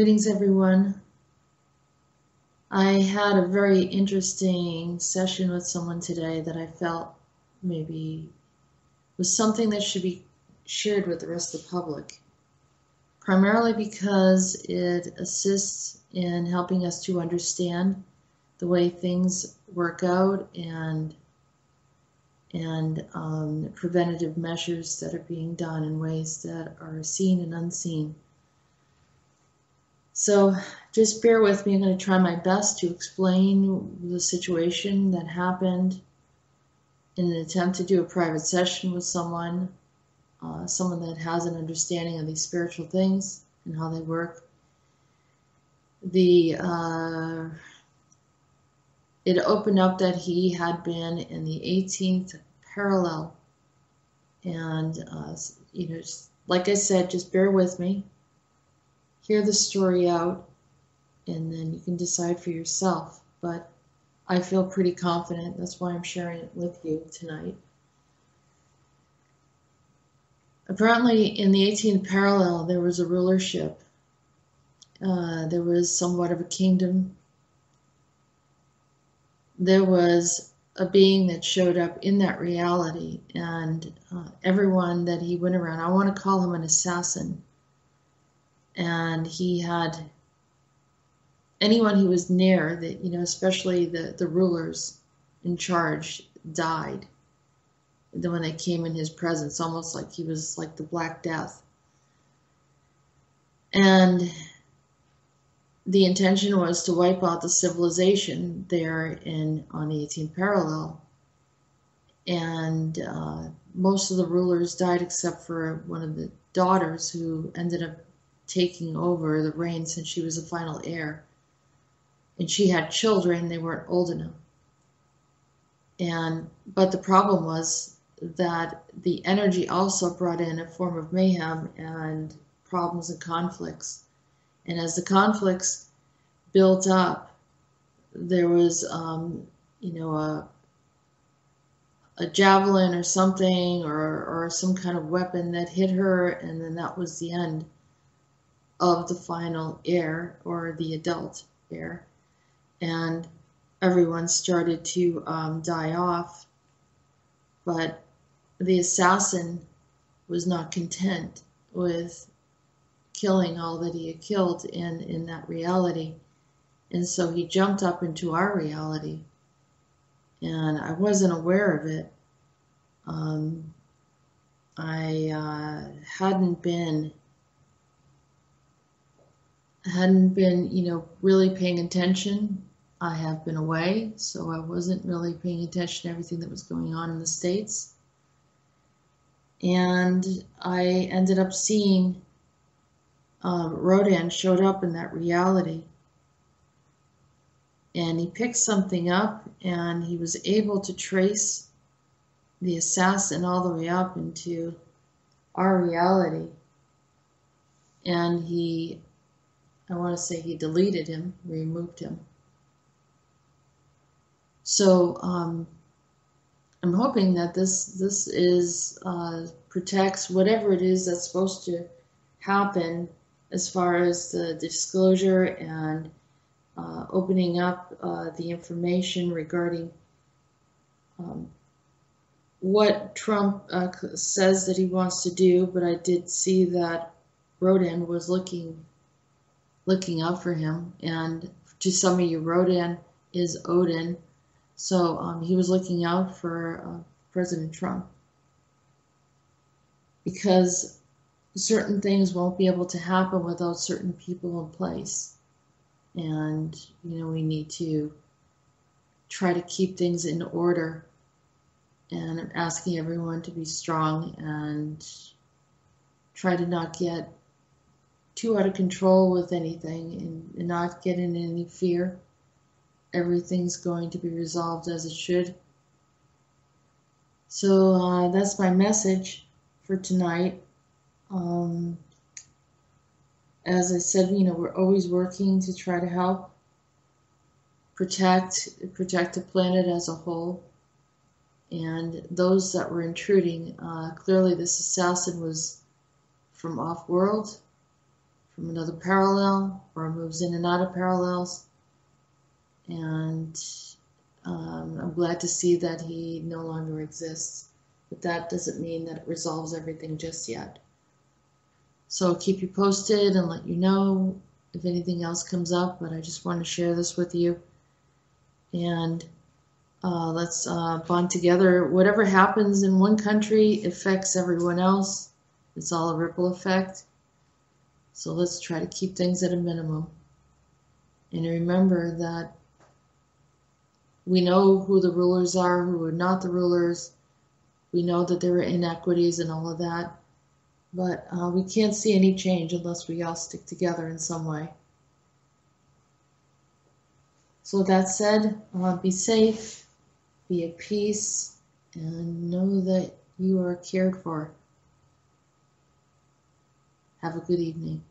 Greetings, everyone. I had a very interesting session with someone today that I felt maybe was something that should be shared with the rest of the public, primarily because it assists in helping us to understand the way things work out and preventative measures that are being done in ways that are seen and unseen. So just bear with me. I'm going to try my best to explain the situation that happened in an attempt to do a private session with someone that has an understanding of these spiritual things and how they work. It opened up that he had been in the 18th parallel. And, like I said, just bear with me. Hear the story out, and then you can decide for yourself. But I feel pretty confident. That's why I'm sharing it with you tonight. Apparently, in the 18th parallel, there was a rulership. There was somewhat of a kingdom. There was a being that showed up in that reality, and everyone that he went around, I want to call him an assassin. And he had anyone he was near, that especially the rulers in charge, died. And then when they came in his presence, almost like he was like the Black Death. And the intention was to wipe out the civilization there on the 18th parallel. And most of the rulers died except for one of the daughters, who ended up taking over the reign since she was the final heir. And she had children, they weren't old enough. But the problem was that the energy also brought in a form of mayhem and problems and conflicts. And as the conflicts built up, there was a javelin or something, or some kind of weapon that hit her, and then that was the end of the final heir, or the adult heir. And everyone started to die off. But the assassin was not content with killing all that he had killed in that reality. And so he jumped up into our reality. And I wasn't aware of it. I hadn't been, really paying attention. I have been away, so I wasn't really paying attention to everything that was going on in the States. And I ended up seeing Rhodan showed up in that reality. And he picked something up, and he was able to trace the assassin all the way up into our reality. And he deleted him, removed him. So I'm hoping that this is protects whatever it is that's supposed to happen, as far as the disclosure and opening up the information regarding what Trump says that he wants to do. But I did see that Rhodan was looking out for him, and to some of you, Rhodan is Odin. So he was looking out for President Trump, because certain things won't be able to happen without certain people in place. And, we need to try to keep things in order. And I'm asking everyone to be strong and try to not get too out of control with anything, and not get in any fear. Everything's going to be resolved as it should. So that's my message for tonight. As I said, we're always working to try to help protect the planet as a whole. And those that were intruding, clearly this assassin was from off-world, from another parallel or moves in and out of parallels. And I'm glad to see that he no longer exists. But that doesn't mean that it resolves everything just yet. So I'll keep you posted and let you know if anything else comes up, but I just want to share this with you. And let's bond together. Whatever happens in one country affects everyone else. It's all a ripple effect. So let's try to keep things at a minimum. And remember that we know who the rulers are, who are not the rulers. We know that there are inequities and all of that. But we can't see any change unless we all stick together in some way. So with that said, be safe, be at peace, and know that you are cared for. Have a good evening.